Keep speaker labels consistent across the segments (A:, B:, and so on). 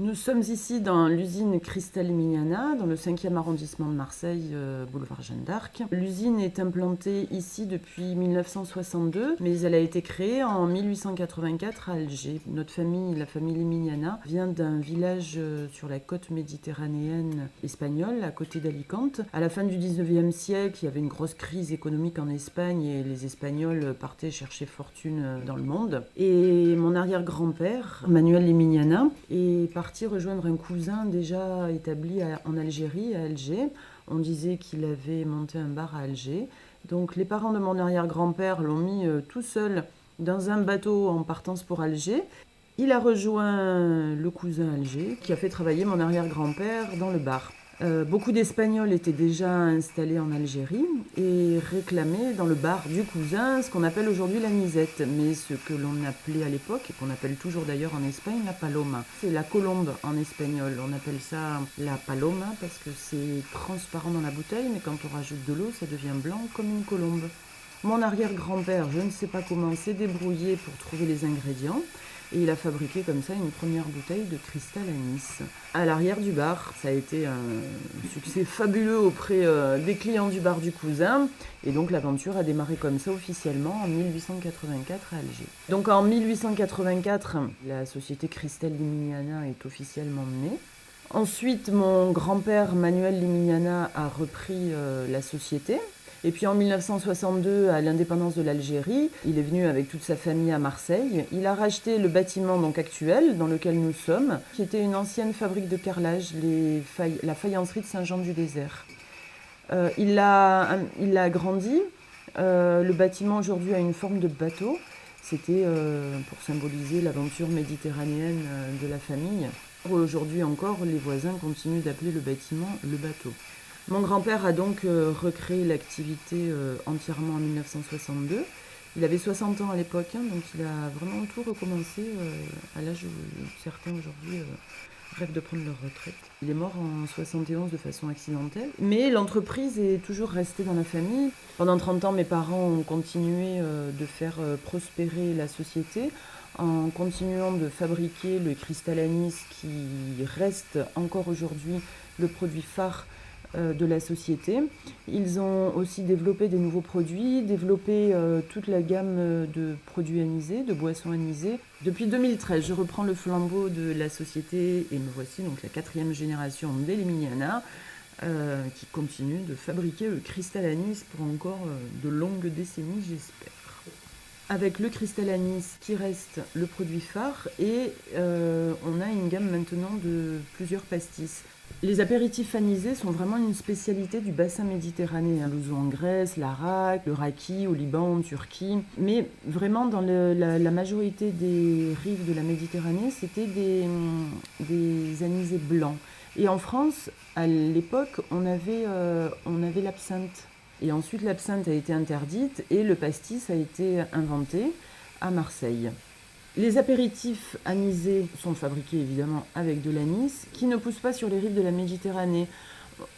A: Nous sommes ici dans l'usine Cristal Mignana, dans le 5e arrondissement de Marseille, boulevard Jeanne d'Arc. L'usine est implantée ici depuis 1962, mais elle a été créée en 1884 à Alger. Notre famille, la famille Mignana, vient d'un village sur la côte méditerranéenne espagnole, à côté d'Alicante. À la fin du 19e siècle, il y avait une grosse crise économique en Espagne et les Espagnols partaient chercher fortune dans le monde. Et mon arrière-grand-père, Manuel Mignana, est parti rejoindre un cousin déjà établi en Algérie, à Alger. On disait qu'il avait monté un bar à Alger. Donc les parents de mon arrière-grand-père l'ont mis tout seul dans un bateau en partance pour Alger. Il a rejoint le cousin à Alger qui a fait travailler mon arrière-grand-père dans le bar. Beaucoup d'Espagnols étaient déjà installés en Algérie et réclamaient dans le bar du cousin ce qu'on appelle aujourd'hui la nisette, mais ce que l'on appelait à l'époque, et qu'on appelle toujours d'ailleurs en Espagne, la paloma. C'est la colombe en espagnol, on appelle ça la paloma parce que c'est transparent dans la bouteille, mais quand on rajoute de l'eau, ça devient blanc comme une colombe. Mon arrière-grand-père, je ne sais pas comment, s'est débrouillé pour trouver les ingrédients. Et il a fabriqué comme ça une première bouteille de cristal anis. À l'arrière du bar, ça a été un succès fabuleux auprès des clients du bar du cousin. Et donc l'aventure a démarré comme ça officiellement en 1884 à Alger. Donc en 1884, la société Cristal Mignana est officiellement née. Ensuite, mon grand-père Manuel Mignana a repris la société. Et puis en 1962, à l'indépendance de l'Algérie, il est venu avec toute sa famille à Marseille. Il a racheté le bâtiment donc actuel dans lequel nous sommes, qui était une ancienne fabrique de carrelage, la faïencerie de Saint-Jean-du-Désert. Il l'a agrandi. Le bâtiment aujourd'hui a une forme de bateau. C'était pour symboliser l'aventure méditerranéenne de la famille. Aujourd'hui encore, les voisins continuent d'appeler le bâtiment le bateau. Mon grand-père a donc recréé l'activité entièrement en 1962. Il avait 60 ans à l'époque, donc il a vraiment tout recommencé à l'âge où certains aujourd'hui rêvent de prendre leur retraite. Il est mort en 71 de façon accidentelle, mais l'entreprise est toujours restée dans la famille. Pendant 30 ans, mes parents ont continué de faire prospérer la société en continuant de fabriquer le cristal anis qui reste encore aujourd'hui le produit phare de la société. Ils ont aussi développé des nouveaux produits, développé toute la gamme de produits anisés, de boissons anisées. Depuis 2013, je reprends le flambeau de la société et me voici donc la 4e génération des Mignana qui continue de fabriquer le cristal anis pour encore de longues décennies, j'espère. Avec le cristal anis qui reste le produit phare et on a une gamme maintenant de plusieurs pastis. Les apéritifs anisés sont vraiment une spécialité du bassin méditerranéen. L'ouzo en Grèce, l'arak, le raki au Liban, en Turquie. Mais vraiment, dans la majorité des rives de la Méditerranée, c'était des anisés blancs. Et en France, à l'époque, on avait l'absinthe. Et ensuite, l'absinthe a été interdite et le pastis a été inventé à Marseille. Les apéritifs anisés sont fabriqués évidemment avec de l'anis qui ne pousse pas sur les rives de la Méditerranée.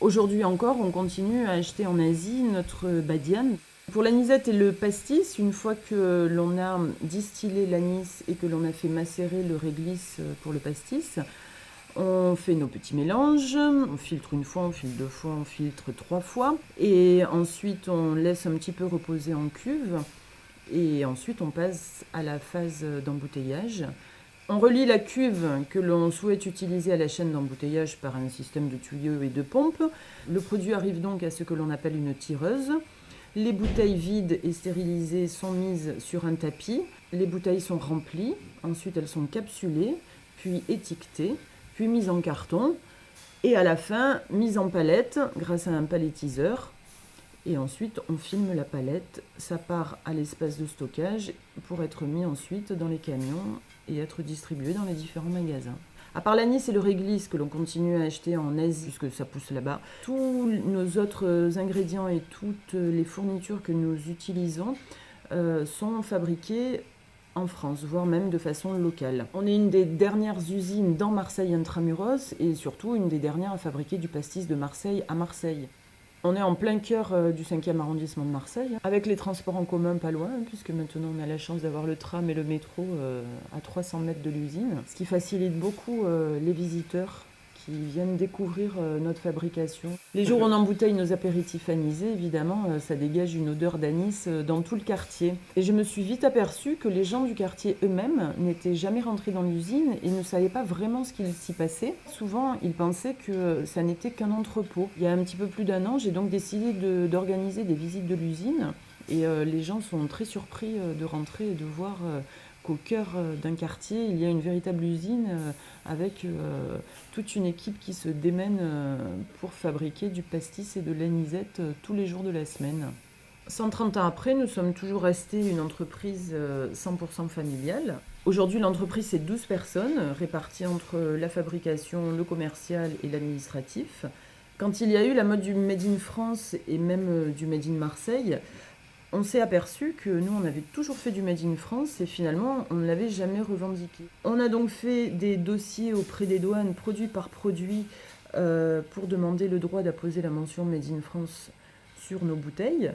A: Aujourd'hui encore, on continue à acheter en Asie notre badiane. Pour l'anisette et le pastis, une fois que l'on a distillé l'anis et que l'on a fait macérer le réglisse pour le pastis, on fait nos petits mélanges, on filtre une fois, on filtre 2 fois, on filtre 3 fois. Et ensuite, on laisse un petit peu reposer en cuve. Et ensuite, on passe à la phase d'embouteillage. On relie la cuve que l'on souhaite utiliser à la chaîne d'embouteillage par un système de tuyaux et de pompes. Le produit arrive donc à ce que l'on appelle une tireuse. Les bouteilles vides et stérilisées sont mises sur un tapis. Les bouteilles sont remplies. Ensuite, elles sont capsulées, puis étiquetées, puis mises en carton. Et à la fin, mises en palette grâce à un palettiseur. Et ensuite, on filme la palette, ça part à l'espace de stockage pour être mis ensuite dans les camions et être distribué dans les différents magasins. À part l'anis et le réglisse que l'on continue à acheter en Asie, puisque ça pousse là-bas, tous nos autres ingrédients et toutes les fournitures que nous utilisons sont fabriqués en France, voire même de façon locale. On est une des dernières usines dans Marseille intramuros et surtout une des dernières à fabriquer du pastis de Marseille à Marseille. On est en plein cœur du 5e arrondissement de Marseille, avec les transports en commun pas loin, puisque maintenant on a la chance d'avoir le tram et le métro à 300 mètres de l'usine, ce qui facilite beaucoup les visiteurs qui viennent découvrir notre fabrication. Les jours où on embouteille nos apéritifs anisés, évidemment, ça dégage une odeur d'anis dans tout le quartier. Et je me suis vite aperçue que les gens du quartier eux-mêmes n'étaient jamais rentrés dans l'usine et ne savaient pas vraiment ce qu'il s'y passait. Souvent, ils pensaient que ça n'était qu'un entrepôt. Il y a un petit peu plus d'un an, j'ai donc décidé d'organiser des visites de l'usine. Et les gens sont très surpris de rentrer et de voir qu'au cœur d'un quartier, il y a une véritable usine avec toute une équipe qui se démène pour fabriquer du pastis et de l'anisette tous les jours de la semaine. 130 ans après, nous sommes toujours restés une entreprise 100% familiale. Aujourd'hui, l'entreprise, c'est 12 personnes réparties entre la fabrication, le commercial et l'administratif. Quand il y a eu la mode du Made in France et même du Made in Marseille, on s'est aperçu que nous, on avait toujours fait du Made in France et finalement, on ne l'avait jamais revendiqué. On a donc fait des dossiers auprès des douanes, produit par produit, pour demander le droit d'apposer la mention Made in France sur nos bouteilles.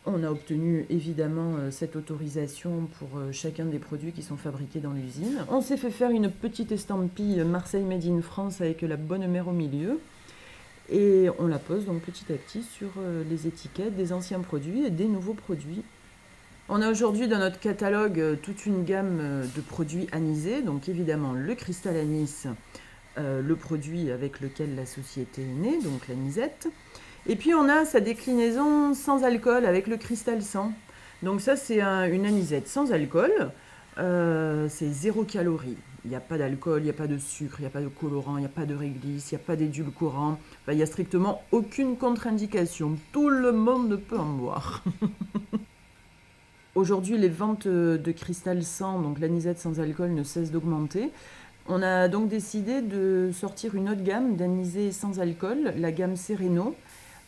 A: On a obtenu évidemment cette autorisation pour chacun des produits qui sont fabriqués dans l'usine. On s'est fait faire une petite estampille Marseille Made in France avec la bonne mère au milieu. Et on la pose donc petit à petit sur les étiquettes des anciens produits et des nouveaux produits. On a aujourd'hui dans notre catalogue toute une gamme de produits anisés, donc évidemment le cristal anis, le produit avec lequel la société est née, donc l'anisette. Et puis on a sa déclinaison sans alcool avec le cristal sans. Donc ça c'est une anisette sans alcool, c'est 0 calories. Il n'y a pas d'alcool, il n'y a pas de sucre, il n'y a pas de colorant, il n'y a pas de réglisse, il n'y a pas d'édulcorant. Enfin, il n'y a strictement aucune contre-indication. Tout le monde peut en boire. Aujourd'hui, les ventes de cristal sans, donc l'anisette sans alcool, ne cessent d'augmenter. On a donc décidé de sortir une autre gamme d'anisés sans alcool, la gamme Sereno,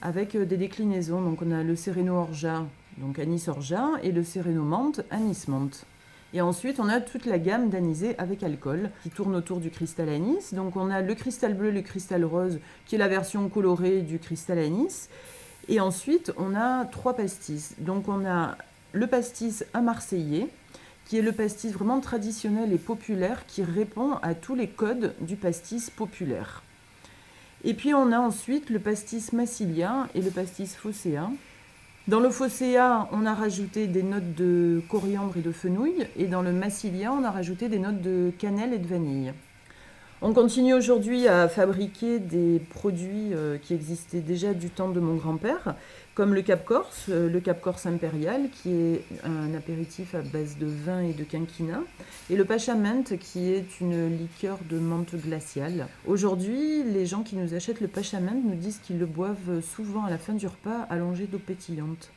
A: avec des déclinaisons. Donc on a le Sereno Orgeat, donc anis orgeat, et le Sereno menthe, anis menthe. Et ensuite, on a toute la gamme d'anisés avec alcool qui tourne autour du cristal anis. Donc, on a le cristal bleu, le cristal rose, qui est la version colorée du cristal anis. Et ensuite, on a 3 pastis. Donc, on a le pastis à Marseillais, qui est le pastis vraiment traditionnel et populaire, qui répond à tous les codes du pastis populaire. Et puis, on a ensuite le pastis Massilia et le pastis Phocéa. Dans le Phocéa, on a rajouté des notes de coriandre et de fenouil, et dans le Massilia, on a rajouté des notes de cannelle et de vanille. On continue aujourd'hui à fabriquer des produits qui existaient déjà du temps de mon grand-père, comme le Cap Corse impérial, qui est un apéritif à base de vin et de quinquina, et le Pachament, qui est une liqueur de menthe glaciale. Aujourd'hui, les gens qui nous achètent le Pachament nous disent qu'ils le boivent souvent à la fin du repas, allongé d'eau pétillante.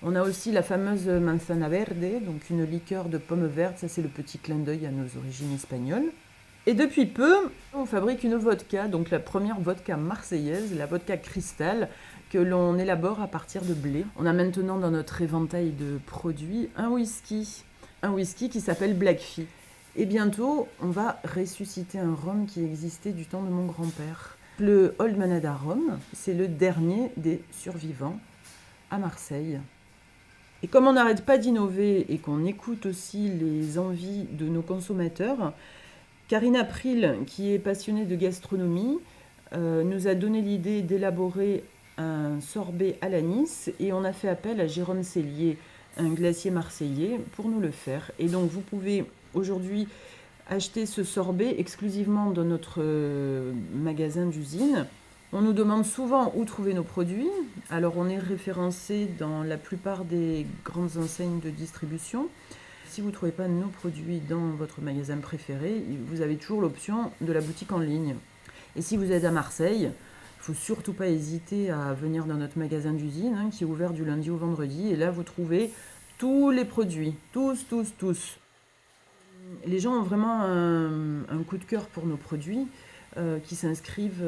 A: On a aussi la fameuse manzana verde, donc une liqueur de pomme verte, ça c'est le petit clin d'œil à nos origines espagnoles. Et depuis peu, on fabrique une vodka, donc la première vodka marseillaise, la vodka cristal, que l'on élabore à partir de blé. On a maintenant dans notre éventail de produits un whisky qui s'appelle Blackfy. Et bientôt, on va ressusciter un rhum qui existait du temps de mon grand-père. Le Old Manada Rhum, c'est le dernier des survivants à Marseille. Et comme on n'arrête pas d'innover et qu'on écoute aussi les envies de nos consommateurs, Karine April, qui est passionnée de gastronomie, nous a donné l'idée d'élaborer un sorbet à l'anis et on a fait appel à Jérôme Cellier, un glacier marseillais, pour nous le faire. Et donc vous pouvez aujourd'hui acheter ce sorbet exclusivement dans notre magasin d'usine. On nous demande souvent où trouver nos produits. Alors on est référencé dans la plupart des grandes enseignes de distribution. Si vous ne trouvez pas nos produits dans votre magasin préféré, vous avez toujours l'option de la boutique en ligne. Et si vous êtes à Marseille, il ne faut surtout pas hésiter à venir dans notre magasin d'usine, qui est ouvert du lundi au vendredi. Et là, vous trouvez tous les produits, tous. Les gens ont vraiment un coup de cœur pour nos produits qui s'inscrivent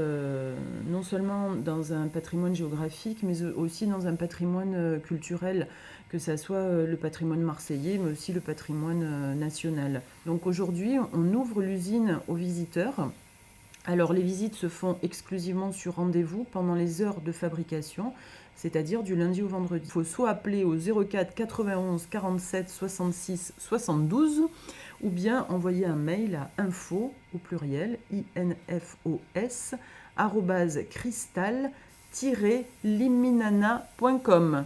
A: non seulement dans un patrimoine géographique, mais aussi dans un patrimoine culturel, que ce soit le patrimoine marseillais, mais aussi le patrimoine national. Donc aujourd'hui, on ouvre l'usine aux visiteurs Alors les visites se font exclusivement sur rendez-vous pendant les heures de fabrication, c'est-à-dire du lundi au vendredi. Il faut soit appeler au 04 91 47 66 72 ou bien envoyer un mail à info au pluriel infos @crystal-liminana.com.